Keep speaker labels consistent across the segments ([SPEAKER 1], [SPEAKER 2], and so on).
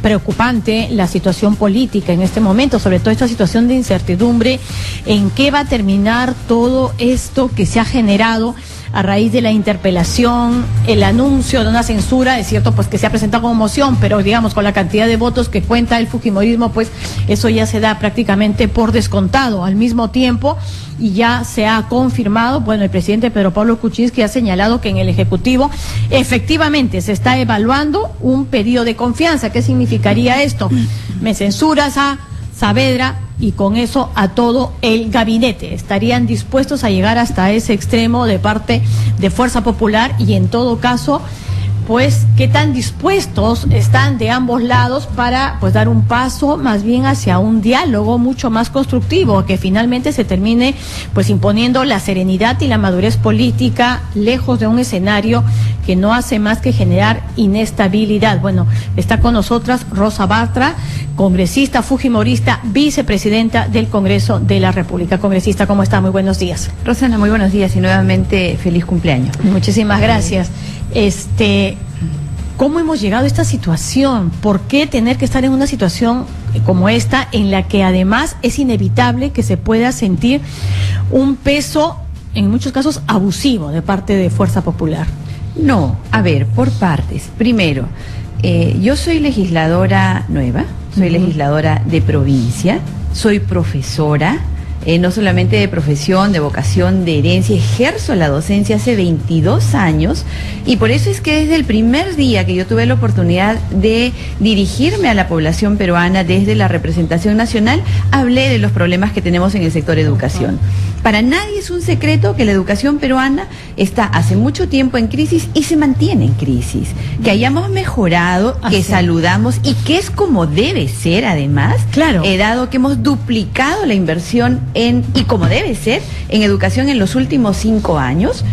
[SPEAKER 1] preocupante la situación política en este momento, sobre todo esta situación de incertidumbre, en qué va a terminar todo esto que se ha generado a raíz de la interpelación, el anuncio de una censura, es cierto, pues que se ha presentado como moción, pero digamos con la cantidad de votos que cuenta el fujimorismo, pues eso ya se da prácticamente por descontado. Al mismo tiempo, y ya se ha confirmado, bueno, el presidente Pedro Pablo Kuczynski ha señalado que en el Ejecutivo efectivamente se está evaluando un pedido de confianza. ¿Qué significaría esto? Me censuras a Saavedra y con eso a todo el gabinete. Estarían dispuestos a llegar hasta ese extremo de parte de Fuerza Popular y en todo caso, pues, ¿qué tan dispuestos están de ambos lados para, pues, dar un paso más bien hacia un diálogo mucho más constructivo, que finalmente se termine, pues, imponiendo la serenidad y la madurez política lejos de un escenario que no hace más que generar inestabilidad? Bueno, está con nosotras Rosa Bartra, congresista fujimorista, vicepresidenta del Congreso de la República. Congresista, ¿cómo está? Muy buenos días.
[SPEAKER 2] Rosana, muy buenos días y nuevamente feliz cumpleaños.
[SPEAKER 1] Muchísimas gracias. ¿Cómo hemos llegado a esta situación? ¿Por qué tener que estar en una situación como esta, en la que además es inevitable que se pueda sentir un peso, en muchos casos abusivo, de parte de Fuerza Popular?
[SPEAKER 2] No, a ver, por partes. Primero, yo soy legisladora nueva, soy legisladora de provincia, soy profesora, no solamente de profesión, de vocación, de herencia, ejerzo la docencia hace 22 años y por eso es que desde el primer día que yo tuve la oportunidad de dirigirme a la población peruana desde la representación nacional, hablé de los problemas que tenemos en el sector educación. Para nadie es un secreto que la educación peruana está hace mucho tiempo en crisis y se mantiene en crisis. Que hayamos mejorado, que saludamos y que es como debe ser además,
[SPEAKER 1] claro,
[SPEAKER 2] dado que hemos duplicado la inversión y como debe ser, en educación en los últimos 5 años,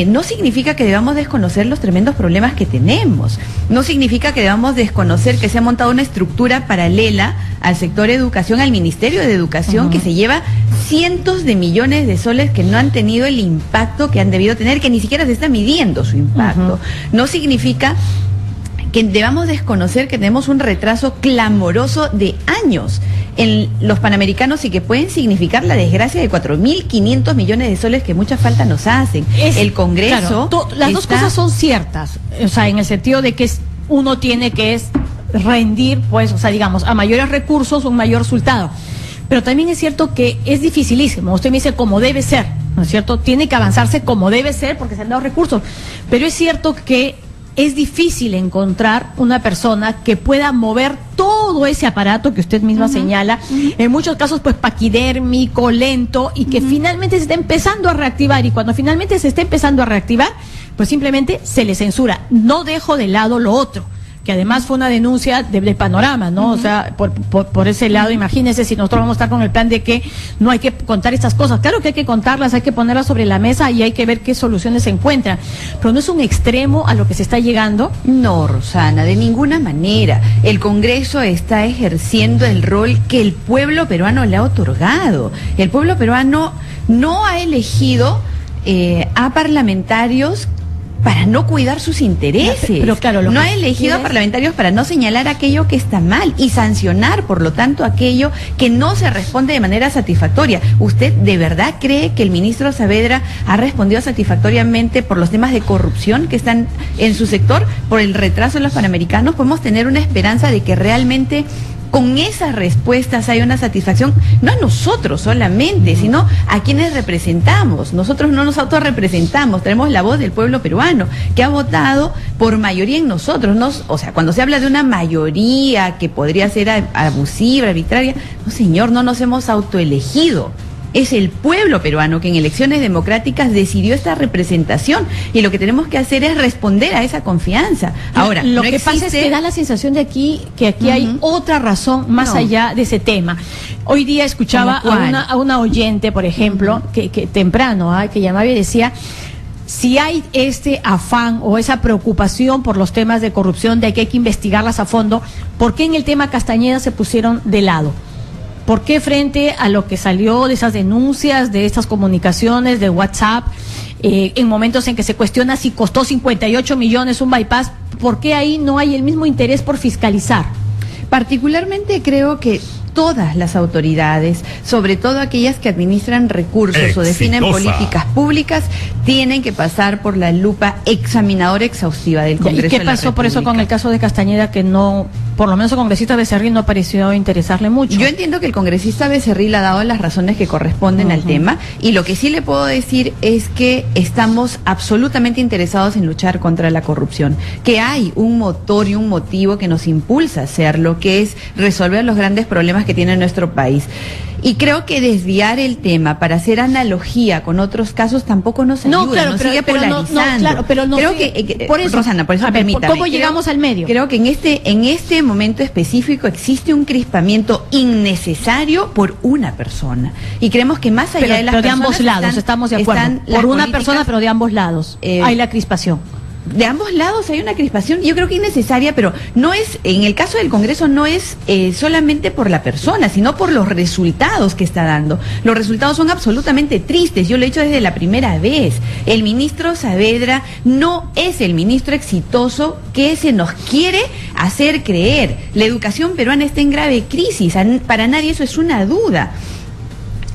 [SPEAKER 2] no significa que debamos desconocer los tremendos problemas que tenemos. No significa que debamos desconocer que se ha montado una estructura paralela al sector educación, al Ministerio de Educación, que se lleva cientos de millones de soles que no han tenido el impacto que han debido tener, que ni siquiera se está midiendo su impacto. No significa que debamos desconocer que tenemos un retraso clamoroso de años en los Panamericanos y que pueden significar la desgracia de 4.500 millones de soles que mucha falta nos hacen. El Congreso...
[SPEAKER 1] Claro, las dos cosas son ciertas, o sea, en el sentido de que uno tiene que rendir, pues, o sea, digamos, a mayores recursos, un mayor resultado. Pero también es cierto que es dificilísimo. Usted me dice como debe ser, ¿no es cierto? Tiene que avanzarse como debe ser porque se han dado recursos. Pero es cierto que es difícil encontrar una persona que pueda mover todo ese aparato que usted misma señala, en muchos casos pues paquidérmico, lento, y que finalmente se está empezando a reactivar, y cuando finalmente se está empezando a reactivar, pues simplemente se le censura. No dejo de lado lo otro, que además fue una denuncia de Panorama, ¿no? O sea, por ese lado, imagínense si nosotros vamos a estar con el plan de que no hay que contar estas cosas. Claro que hay que contarlas, hay que ponerlas sobre la mesa y hay que ver qué soluciones se encuentran. Pero no es un extremo a lo que se está llegando.
[SPEAKER 2] No, Rosana, de ninguna manera. El Congreso está ejerciendo el rol que el pueblo peruano le ha otorgado. El pueblo peruano no ha elegido a parlamentarios para no cuidar sus intereses.
[SPEAKER 1] Pero claro,
[SPEAKER 2] no ha elegido a parlamentarios para no señalar aquello que está mal y sancionar, por lo tanto, aquello que no se responde de manera satisfactoria. ¿Usted de verdad cree que el ministro Saavedra ha respondido satisfactoriamente por los temas de corrupción que están en su sector, por el retraso en los Panamericanos? ¿Podemos tener una esperanza de que realmente con esas respuestas hay una satisfacción, no a nosotros solamente, sino a quienes representamos? Nosotros no nos autorrepresentamos, tenemos la voz del pueblo peruano, que ha votado por mayoría en nosotros. O sea, cuando se habla de una mayoría que podría ser abusiva, arbitraria, no señor, no nos hemos autoelegido. Es el pueblo peruano que en elecciones democráticas decidió esta representación y lo que tenemos que hacer es responder a esa confianza. Ahora,
[SPEAKER 1] lo que pasa es que da la sensación de que aquí hay otra razón más allá de ese tema. Hoy día escuchaba a una oyente, por ejemplo, que temprano, que llamaba y decía: si hay este afán o esa preocupación por los temas de corrupción, de que hay que investigarlas a fondo, ¿por qué en el tema Castañeda se pusieron de lado? ¿Por qué frente a lo que salió de esas denuncias, de estas comunicaciones de WhatsApp, en momentos en que se cuestiona si costó 58 millones un bypass, por qué ahí no hay el mismo interés por fiscalizar?
[SPEAKER 2] Particularmente creo que todas las autoridades, sobre todo aquellas que administran recursos o definen políticas públicas, tienen que pasar por la lupa examinadora exhaustiva del Congreso de la República.
[SPEAKER 1] ¿Y qué pasó por eso con el caso de Castañeda, que no, por lo menos el congresista Becerril no pareció interesarle mucho?
[SPEAKER 2] Yo entiendo que el congresista Becerril ha dado las razones que corresponden al tema, y lo que sí le puedo decir es que estamos absolutamente interesados en luchar contra la corrupción, que hay un motor y un motivo que nos impulsa a hacerlo, que es resolver los grandes problemas que tiene nuestro país. Y creo que desviar el tema para hacer analogía con otros casos tampoco nos ayuda, nos sigue polarizando.
[SPEAKER 1] Creo
[SPEAKER 2] que por eso, Rosana, por eso permítame.
[SPEAKER 1] ¿Cómo llegamos al medio?
[SPEAKER 2] Creo que en este momento específico existe un crispamiento innecesario por una persona. Y creemos que más allá de las personas,
[SPEAKER 1] de ambos lados, estamos de acuerdo. Por una persona, pero de ambos lados hay la crispación.
[SPEAKER 2] De ambos lados hay una crispación, yo creo que innecesaria, pero no es, en el caso del Congreso, no es solamente por la persona, sino por los resultados que está dando. Los resultados son absolutamente tristes, yo lo he dicho desde la primera vez. El ministro Saavedra no es el ministro exitoso que se nos quiere hacer creer. La educación peruana está en grave crisis, para nadie eso es una duda.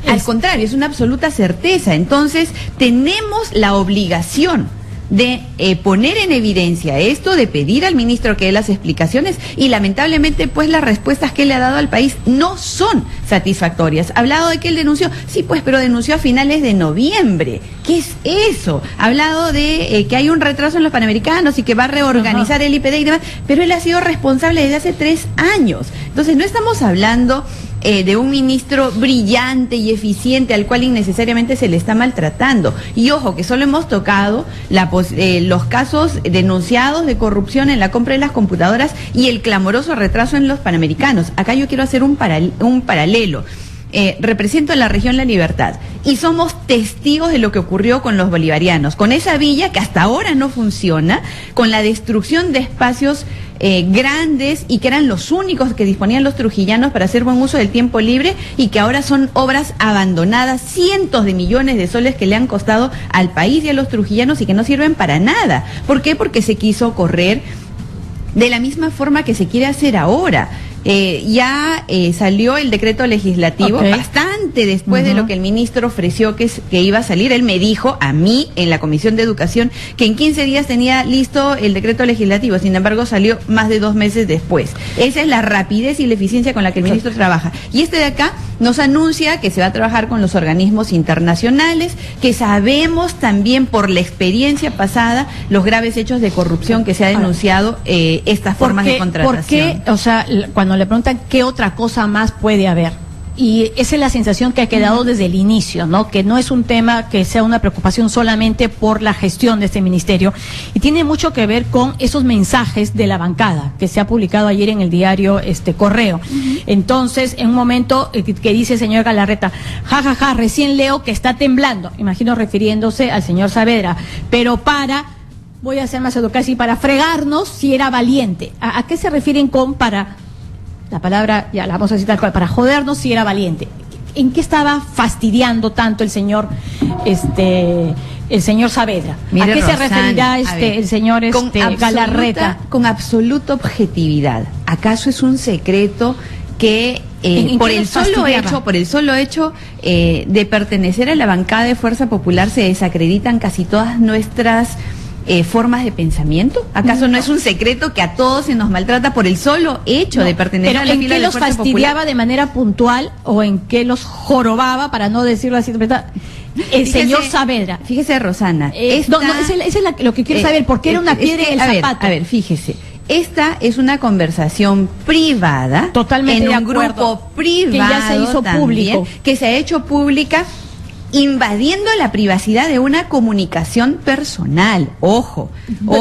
[SPEAKER 2] Al contrario, es una absoluta certeza. Entonces, tenemos la obligación de poner en evidencia esto, de pedir al ministro que dé las explicaciones, y lamentablemente pues las respuestas que él le ha dado al país no son satisfactorias. Ha hablado de que él denunció, sí pues, pero denunció a finales de noviembre. ¿Qué es eso? Ha hablado de que hay un retraso en los Panamericanos y que va a reorganizar el IPD y demás, pero él ha sido responsable desde hace 3 años. Entonces no estamos hablando de un ministro brillante y eficiente al cual innecesariamente se le está maltratando. Y ojo, que solo hemos tocado los casos denunciados de corrupción en la compra de las computadoras y el clamoroso retraso en los Panamericanos. Acá yo quiero hacer un paralelo. Represento a la región La Libertad y somos testigos de lo que ocurrió con los bolivarianos, con esa villa que hasta ahora no funciona, con la destrucción de espacios grandes y que eran los únicos que disponían los trujillanos para hacer buen uso del tiempo libre, y que ahora son obras abandonadas, cientos de millones de soles que le han costado al país y a los trujillanos y que no sirven para nada. ¿Por qué? Porque se quiso correr de la misma forma que se quiere hacer ahora. Ya salió el decreto legislativo, bastante después de lo que el ministro ofreció que iba a salir. Él me dijo a mí en la Comisión de Educación que en 15 días tenía listo el decreto legislativo, sin embargo salió más de 2 meses después. Esa es la rapidez y la eficiencia con la que el ministro trabaja. Y este de acá nos anuncia que se va a trabajar con los organismos internacionales, que sabemos también por la experiencia pasada los graves hechos de corrupción que se ha denunciado, estas formas de contratación.
[SPEAKER 1] ¿Por qué? O sea, cuando le preguntan qué otra cosa más puede haber, y esa es la sensación que ha quedado desde el inicio, ¿no? Que no es un tema que sea una preocupación solamente por la gestión de este ministerio, y tiene mucho que ver con esos mensajes de la bancada que se ha publicado ayer en el diario Correo. Entonces, en un momento que dice el señor Galarreta, jajaja, recién leo que está temblando, imagino refiriéndose al señor Saavedra, pero voy a ser más educada, y para fregarnos si era valiente. ¿A qué se refieren con para? La palabra, ya la vamos a citar, para jodernos si era valiente. ¿En qué estaba fastidiando tanto el señor Saavedra?
[SPEAKER 2] Mire,
[SPEAKER 1] ¿A qué
[SPEAKER 2] Rosana,
[SPEAKER 1] se referirá el señor Galarreta?
[SPEAKER 2] Con absoluta objetividad. ¿Acaso es un secreto que por el solo hecho de pertenecer a la bancada de Fuerza Popular se desacreditan casi todas nuestras formas de pensamiento? ¿Acaso no es un secreto que a todos se nos maltrata por el solo hecho de pertenecer a la fila de la Fuerza Popular?
[SPEAKER 1] ¿En qué los fastidiaba de manera puntual o en qué los jorobaba, para no decirlo así, señor Saavedra?
[SPEAKER 2] Fíjese, Rosana.
[SPEAKER 1] Es lo que quiero saber, porque era una piedra en el zapato.
[SPEAKER 2] A ver, fíjese. Esta es una conversación privada,
[SPEAKER 1] totalmente
[SPEAKER 2] en un grupo privado,
[SPEAKER 1] que ya se hizo público,
[SPEAKER 2] que se ha hecho pública, invadiendo la privacidad de una comunicación personal. Ojo,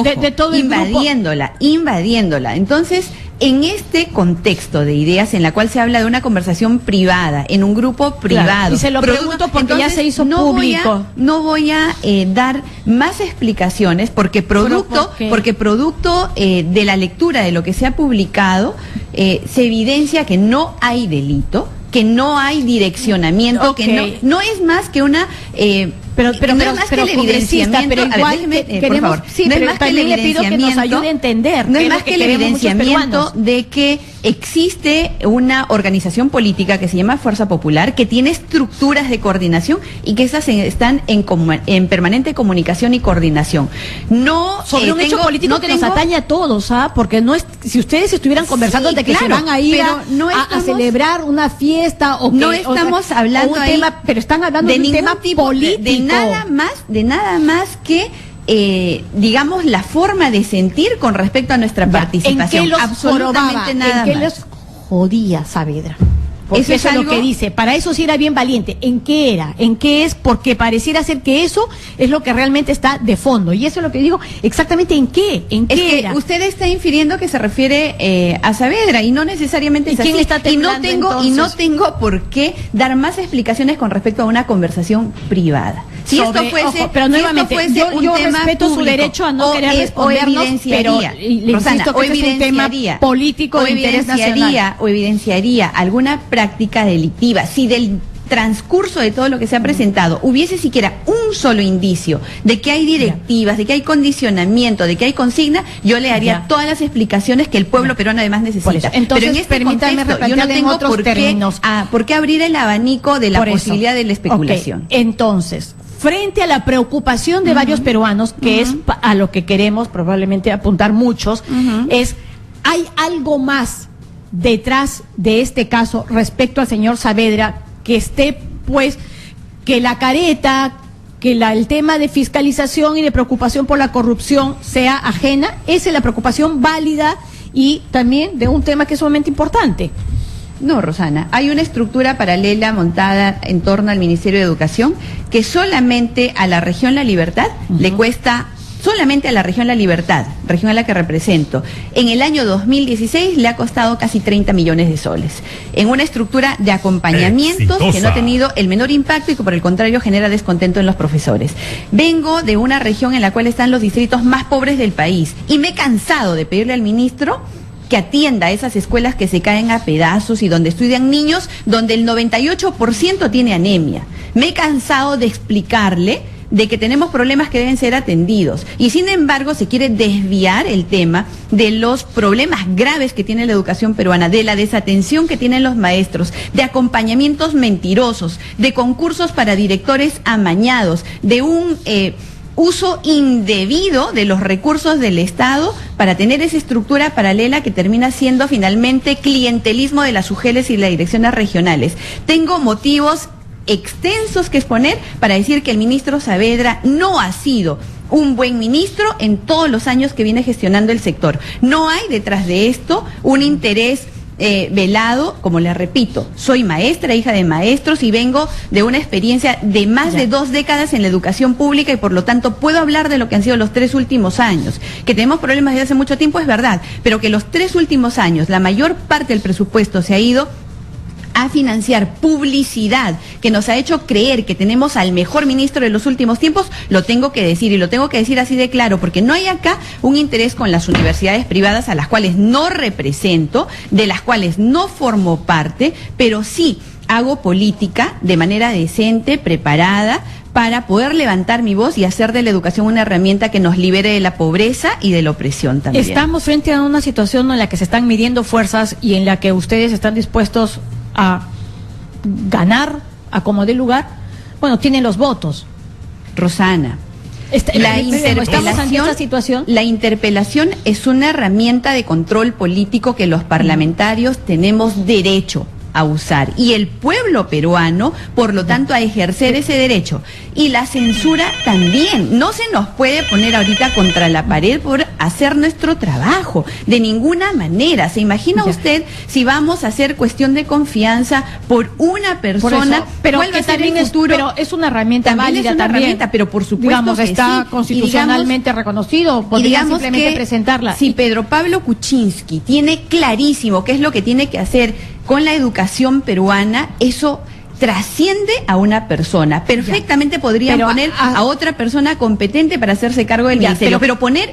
[SPEAKER 1] de todo el
[SPEAKER 2] invadiéndola. Entonces, en este contexto de ideas en la cual se habla de una conversación privada, en un grupo privado.
[SPEAKER 1] Claro, y se lo pregunto porque ya se hizo público.
[SPEAKER 2] No voy a dar más explicaciones porque producto de la lectura de lo que se ha publicado, se evidencia que no hay delito, que no hay direccionamiento, que no es más que una no es más que el evidenciamiento,
[SPEAKER 1] pero igual
[SPEAKER 2] por favor,
[SPEAKER 1] sí,
[SPEAKER 2] no es
[SPEAKER 1] pero
[SPEAKER 2] más que el
[SPEAKER 1] también le pido que nos ayude a entender.
[SPEAKER 2] No es más que el evidenciamiento de que existe una organización política que se llama Fuerza Popular, que tiene estructuras de coordinación y que esas están en permanente comunicación y coordinación. No
[SPEAKER 1] sobre un hecho político que nos atañe a todos, ¿ah? Porque no es, si ustedes estuvieran conversando de que se van a ir a celebrar una fiesta o que,
[SPEAKER 2] no estamos hablando
[SPEAKER 1] un tema, pero están hablando de un tema político,
[SPEAKER 2] de nada más que digamos la forma de sentir con respecto a nuestra participación.
[SPEAKER 1] ¿En qué los
[SPEAKER 2] absolutamente nada
[SPEAKER 1] ¿En qué
[SPEAKER 2] más.
[SPEAKER 1] les jodía Saavedra? Porque eso es lo que dice. Para eso sí era bien valiente. ¿En qué era? ¿En qué es? Porque pareciera ser que eso es lo que realmente está de fondo. Y eso es lo que digo, exactamente en qué. ¿En qué era?
[SPEAKER 2] Usted está infiriendo que se refiere a Saavedra y no necesariamente es así. Y no tengo por qué dar más explicaciones con respecto a una conversación privada. Si esto fuese,
[SPEAKER 1] pero nuevamente, yo respeto su derecho a no querer respondernos, pero
[SPEAKER 2] Rosana,
[SPEAKER 1] insisto que es un tema político de interés nacional.
[SPEAKER 2] O evidenciaría alguna práctica delictiva. Si del transcurso de todo lo que se ha presentado hubiese siquiera un solo indicio de que hay directivas, de que hay condicionamiento, de que hay consigna, yo le haría todas las explicaciones que el pueblo peruano además necesita.
[SPEAKER 1] Entonces,
[SPEAKER 2] pero en este contexto yo no tengo por qué abrir el abanico de la posibilidad de la especulación.
[SPEAKER 1] Entonces, frente a la preocupación de varios peruanos, que es a lo que queremos probablemente apuntar muchos, ¿hay algo más detrás de este caso respecto al señor Saavedra que esté, pues, que la careta, que el tema de fiscalización y de preocupación por la corrupción sea ajena? Esa es la preocupación válida y también de un tema que es sumamente importante.
[SPEAKER 2] No, Rosana, hay una estructura paralela montada en torno al Ministerio de Educación que solamente a la región La Libertad le cuesta, solamente a la región La Libertad, región a la que represento, en el año 2016 le ha costado casi 30 millones de soles, en una estructura de acompañamientos que no ha tenido el menor impacto y que por el contrario genera descontento en los profesores. Vengo de una región en la cual están los distritos más pobres del país y me he cansado de pedirle al ministro que atienda a esas escuelas que se caen a pedazos y donde estudian niños donde el 98% tiene anemia. Me he cansado de explicarle de que tenemos problemas que deben ser atendidos y sin embargo se quiere desviar el tema de los problemas graves que tiene la educación peruana, de la desatención que tienen los maestros, de acompañamientos mentirosos, de concursos para directores amañados, de un uso indebido de los recursos del Estado para tener esa estructura paralela que termina siendo finalmente clientelismo de las UGELes y las direcciones regionales. Tengo motivos extensos que exponer para decir que el ministro Saavedra no ha sido un buen ministro en todos los años que viene gestionando el sector. No hay detrás de esto un interés velado, como le repito, soy maestra, hija de maestros y vengo de una experiencia de más de 2 décadas en la educación pública y por lo tanto puedo hablar de lo que han sido los 3 últimos años. Que tenemos problemas desde hace mucho tiempo es verdad, pero que los 3 últimos años la mayor parte del presupuesto se ha ido a financiar publicidad que nos ha hecho creer que tenemos al mejor ministro de los últimos tiempos, lo tengo que decir y lo tengo que decir así de claro, porque no hay acá un interés con las universidades privadas a las cuales no represento, de las cuales no formo parte, pero sí hago política de manera decente, preparada, para poder levantar mi voz y hacer de la educación una herramienta que nos libere de la pobreza y de la opresión también.
[SPEAKER 1] Estamos frente a una situación en la que se están midiendo fuerzas y en la que ustedes están dispuestos a ganar a como dé lugar. Bueno, tienen los votos.
[SPEAKER 2] Rosana, la interpelación es una herramienta de control político que los parlamentarios tenemos derecho a usar y el pueblo peruano, por lo tanto, a ejercer ese derecho. Y la censura también. No se nos puede poner ahorita contra la pared por hacer nuestro trabajo, de ninguna manera. ¿Se imagina usted si vamos a hacer cuestión de confianza por una persona?
[SPEAKER 1] Pero que también pero es una herramienta válida también.
[SPEAKER 2] Pero por supuesto,
[SPEAKER 1] digamos,
[SPEAKER 2] que
[SPEAKER 1] está
[SPEAKER 2] sí.
[SPEAKER 1] constitucionalmente reconocido, podría simplemente presentarla.
[SPEAKER 2] Si Pedro Pablo Kuczynski tiene clarísimo qué es lo que tiene que hacer con la educación peruana, eso trasciende a una persona. Perfectamente podrían poner a otra persona competente para hacerse cargo del ministerio,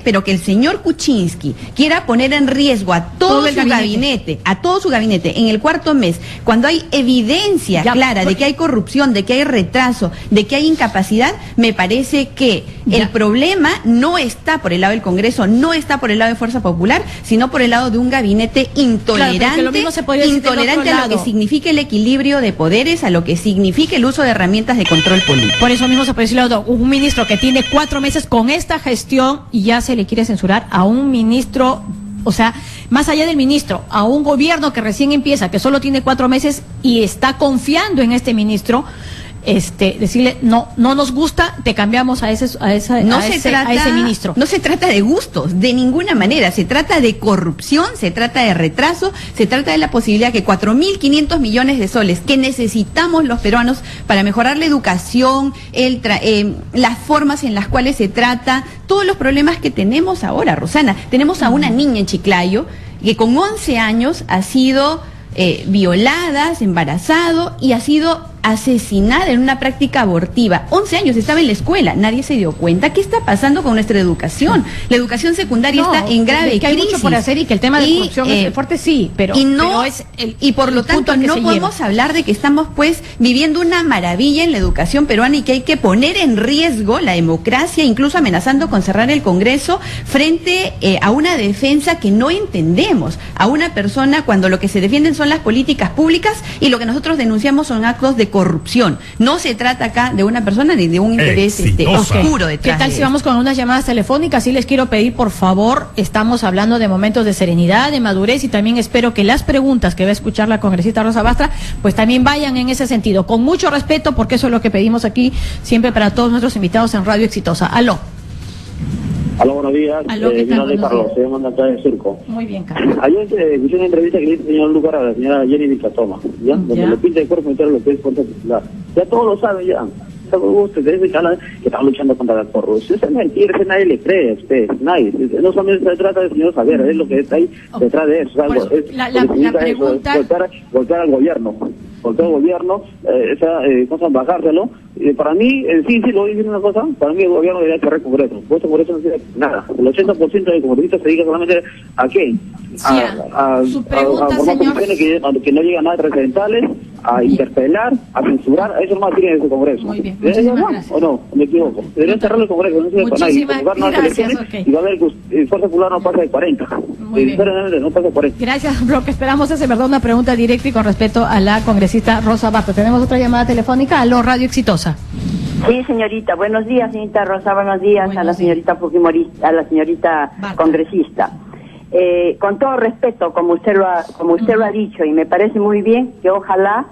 [SPEAKER 2] pero que el señor Kuczynski quiera poner en riesgo a todo su gabinete, en el cuarto mes, cuando hay evidencia clara de que hay corrupción, de que hay retraso, de que hay incapacidad, me parece que el problema no está por el lado del Congreso, no está por el lado de Fuerza Popular, sino por el lado de un gabinete intolerante, a lo que significa el equilibrio de poderes, a lo que significa el uso de herramientas de control político.
[SPEAKER 1] Por eso mismo se puede decir, un ministro que tiene 4 meses con esta gestión y ya se le quiere censurar a un ministro, o sea, más allá del ministro, a un gobierno que recién empieza, que solo tiene 4 meses y está confiando en este ministro, decirle no nos gusta, te cambiamos a ese ministro.
[SPEAKER 2] No se trata de gustos, de ninguna manera, se trata de corrupción, se trata de retraso, se trata de la posibilidad que 4.500 millones de soles que necesitamos los peruanos para mejorar la educación, las formas en las cuales se trata, todos los problemas que tenemos ahora, Rosana. Tenemos a una niña en Chiclayo que con 11 años ha sido violada, embarazado y ha sido asesinada en una práctica abortiva. 11 años, estaba en la escuela, nadie se dio cuenta. ¿Qué está pasando con nuestra educación? La educación secundaria está en grave crisis.
[SPEAKER 1] Hay mucho por hacer y que el tema de corrupción es fuerte, sí, pero
[SPEAKER 2] por lo tanto no podemos hablar de que estamos pues viviendo una maravilla en la educación peruana y que hay que poner en riesgo la democracia, incluso amenazando con cerrar el Congreso frente a una defensa que no entendemos, a una persona cuando lo que se defienden son las políticas públicas y lo que nosotros denunciamos son actos de corrupción. No se trata acá de una persona ni de un interés oscuro detrás.
[SPEAKER 1] ¿Qué tal si vamos con unas llamadas telefónicas? Sí les quiero pedir, por favor, estamos hablando de momentos de serenidad, de madurez, y también espero que las preguntas que va a escuchar la congresista Rosa Bastra, pues también vayan en ese sentido, con mucho respeto, porque eso es lo que pedimos aquí siempre para todos nuestros invitados en Radio Exitosa. Aló.
[SPEAKER 3] Aló, buenos días.
[SPEAKER 1] Aló, ¿qué tal?
[SPEAKER 3] Carlos, soy mandatario de Surco.
[SPEAKER 1] Muy bien, Carlos.
[SPEAKER 3] Ayer escuché una entrevista que le hizo el señor Lucar a la señora Jenny Villatoma, ¿ya? Donde le pinta el cuerpo entero lo que es Fuerza Popular. Ya todos lo saben, ya. Ustedes que están luchando contra la corrupción. Eso es mentira, eso nadie le cree a ustedes, nadie. No solamente se trata del señor Javier, es lo que está ahí detrás de eso.
[SPEAKER 1] La pregunta...
[SPEAKER 3] Golpear al gobierno. Golpear al gobierno, cosa bajárselo. Para mí, sí, lo voy a decir una cosa, para mí el gobierno debería cerrar el Congreso. Por eso no sirve nada. El 80% de congresistas se dedica solamente ¿a qué? A que no llegan nada trascendentales, a interpelar, a censurar, eso nomás tiene ese Congreso.
[SPEAKER 1] Muy bien, muchísimas gracias.
[SPEAKER 3] ¿O no? Me equivoco. Deberían cerrar el Congreso, no sirve para nadie. Y va a ver que Fuerza Popular no pasa de 40. No pasa de 40.
[SPEAKER 1] Gracias, lo que esperamos es, de verdad, una pregunta directa y con respeto a la congresista Rosa Bastra. Tenemos otra llamada telefónica. Aló, Radio Exitosa.
[SPEAKER 4] Sí, señorita. Buenos días, señorita Rosa. Buenos días a la señorita Fujimorista, a la señorita congresista. Con todo respeto, como usted lo ha dicho, y me parece muy bien que ojalá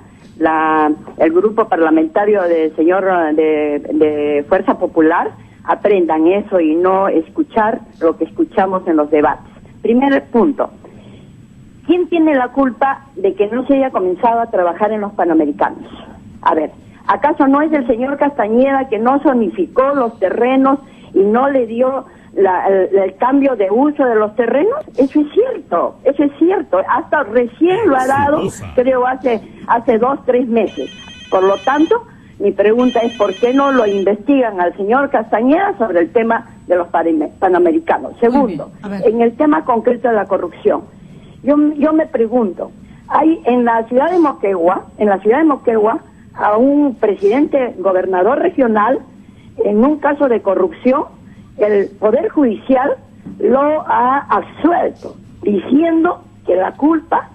[SPEAKER 4] el grupo parlamentario de Fuerza Popular aprendan eso y no escuchar lo que escuchamos en los debates. Primer punto. ¿Quién tiene la culpa de que no se haya comenzado a trabajar en los Panamericanos? A ver, ¿acaso no es el señor Castañeda que no zonificó los terrenos y no le dio el cambio de uso de los terrenos? Eso es cierto, hasta recién lo ha dado, creo hace 2-3 meses. Por lo tanto, mi pregunta es ¿por qué no lo investigan al señor Castañeda sobre el tema de los Panamericanos? Segundo, en el tema concreto de la corrupción, yo me pregunto, hay en la ciudad de Moquegua, a un gobernador regional, en un caso de corrupción, el Poder Judicial lo ha absuelto, diciendo que la culpa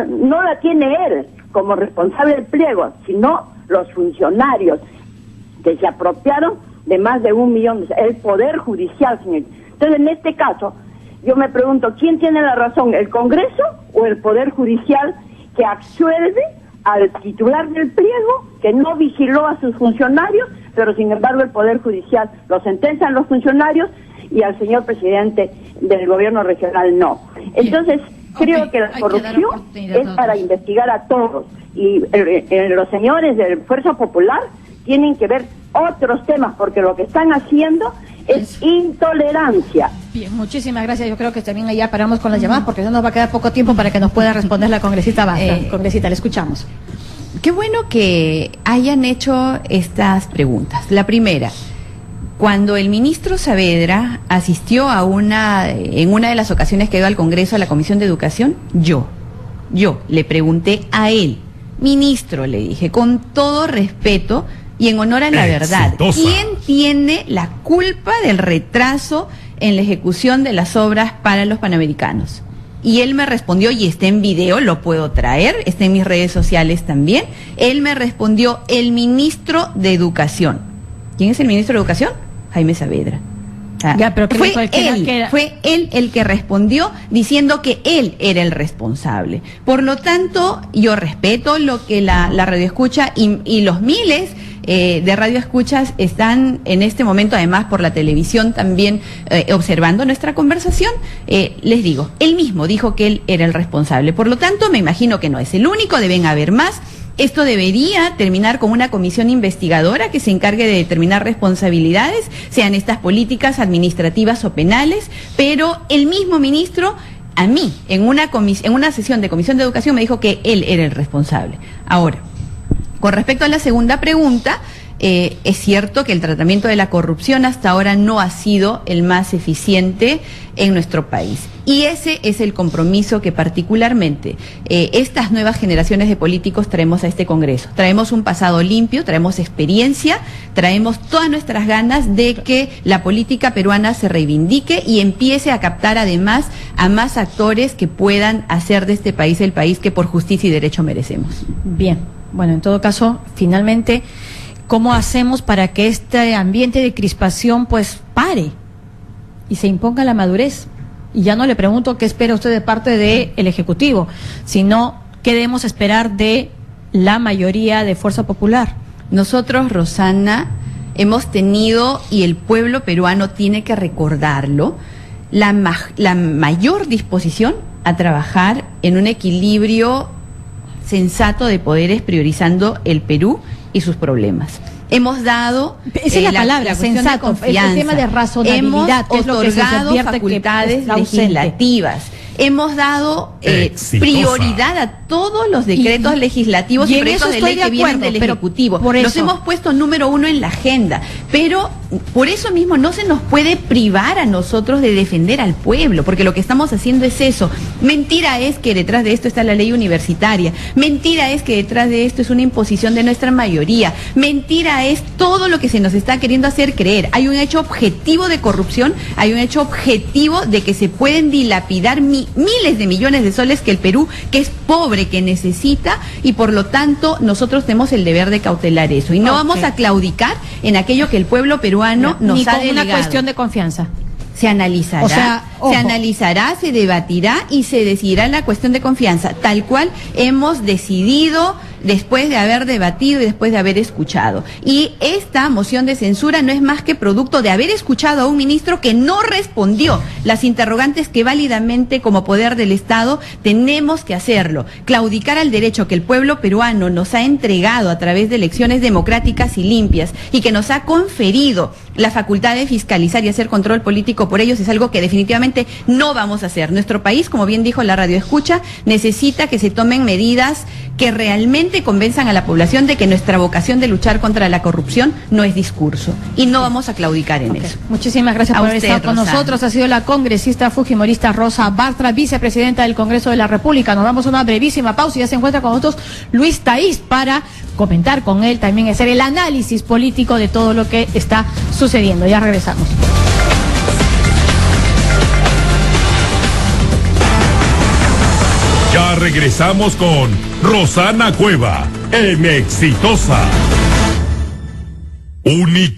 [SPEAKER 4] no la tiene él como responsable del pliego, sino los funcionarios que se apropiaron de más de 1 millón, el Poder Judicial, señor. Entonces, en este caso, yo me pregunto, ¿quién tiene la razón, el Congreso o el Poder Judicial, que absuelve al titular del pliego, que no vigiló a sus funcionarios, pero sin embargo el Poder Judicial lo sentencian los funcionarios y al señor presidente del gobierno regional no? Entonces, creo que la corrupción es para investigar a todos y los señores de Fuerza Popular tienen que ver otros temas, porque lo que están haciendo es intolerancia.
[SPEAKER 1] Bien, muchísimas gracias. Yo creo que también allá paramos con las llamadas porque ya nos va a quedar poco tiempo para que nos pueda responder la congresista Bastra. Congresista, le escuchamos.
[SPEAKER 2] Qué bueno que hayan hecho estas preguntas. La primera, cuando el ministro Saavedra asistió en una de las ocasiones que iba al Congreso a la Comisión de Educación, yo le pregunté a él, ministro, le dije, con todo respeto y en honor a la verdad, ¿quién tiene la culpa del retraso en la ejecución de las obras para los Panamericanos? Y él me respondió, y está en video, lo puedo traer, está en mis redes sociales también, él me respondió, el ministro de Educación. ¿Quién es el ministro de Educación? Jaime Saavedra.
[SPEAKER 1] Ya, pero
[SPEAKER 2] fue él el que respondió diciendo que él era el responsable. Por lo tanto, yo respeto lo que la radioescucha y los miles de radioescuchas están en este momento, además por la televisión también observando nuestra conversación. Les digo, él mismo dijo que él era el responsable. Por lo tanto, me imagino que no es el único, deben haber más. Esto debería terminar con una comisión investigadora que se encargue de determinar responsabilidades, sean estas políticas, administrativas o penales, pero el mismo ministro, a mí, en una sesión de Comisión de Educación, me dijo que él era el responsable. Ahora, con respecto a la segunda pregunta, es cierto que el tratamiento de la corrupción hasta ahora no ha sido el más eficiente en nuestro país. Y ese es el compromiso que particularmente estas nuevas generaciones de políticos traemos a este Congreso. Traemos un pasado limpio, traemos experiencia, traemos todas nuestras ganas de que la política peruana se reivindique y empiece a captar además a más actores que puedan hacer de este país el país que por justicia y derecho merecemos.
[SPEAKER 1] Bien, bueno, en todo caso, finalmente, ¿cómo hacemos para que este ambiente de crispación pues pare y se imponga la madurez? Y ya no le pregunto qué espera usted de parte del Ejecutivo, sino qué debemos esperar de la mayoría de Fuerza Popular.
[SPEAKER 2] Nosotros, Rosana, hemos tenido, y el pueblo peruano tiene que recordarlo, la mayor disposición a trabajar en un equilibrio sensato de poderes, priorizando el Perú y sus problemas. Hemos dado
[SPEAKER 1] esa es la palabra, sensato, el tema de razonabilidad,
[SPEAKER 2] hemos otorgado facultades legislativas. Hemos dado prioridad a todos los decretos legislativos y proyectos de ley que vienen del Ejecutivo. Los hemos puesto número 1 en la agenda, pero por eso mismo no se nos puede privar a nosotros de defender al pueblo, porque lo que estamos haciendo es eso. Mentira es que detrás de esto está la ley universitaria, mentira es que detrás de esto es una imposición de nuestra mayoría, mentira es todo lo que se nos está queriendo hacer creer. Hay un hecho objetivo de corrupción, hay un hecho objetivo de que se pueden dilapidar miles de millones de soles que el Perú, que es pobre, que necesita, y por lo tanto nosotros tenemos el deber de cautelar eso. Y no vamos a claudicar en aquello que el pueblo peruano nos ha delegado.
[SPEAKER 1] Una cuestión de confianza.
[SPEAKER 2] Se analizará, se debatirá y se decidirá en la cuestión de confianza, tal cual hemos decidido después de haber debatido y después de haber escuchado. Y esta moción de censura no es más que producto de haber escuchado a un ministro que no respondió las interrogantes que válidamente como poder del Estado tenemos que hacerlo. Claudicar al derecho que el pueblo peruano nos ha entregado a través de elecciones democráticas y limpias y que nos ha conferido la facultad de fiscalizar y hacer control político por ellos es algo que definitivamente no vamos a hacer. Nuestro país, como bien dijo la radioescucha, necesita que se tomen medidas que realmente convenzan a la población de que nuestra vocación de luchar contra la corrupción no es discurso. Y no vamos a claudicar en eso.
[SPEAKER 1] Muchísimas gracias por haber estado con nosotros. Ha sido la congresista fujimorista Rosa Bartra, vicepresidenta del Congreso de la República. Nos damos una brevísima pausa y ya se encuentra con nosotros Luis Taís para comentar con él, también hacer el análisis político de todo lo que está sucediendo. Ya regresamos.
[SPEAKER 5] Ya regresamos con Rosana Cueva en Exitosa. Única.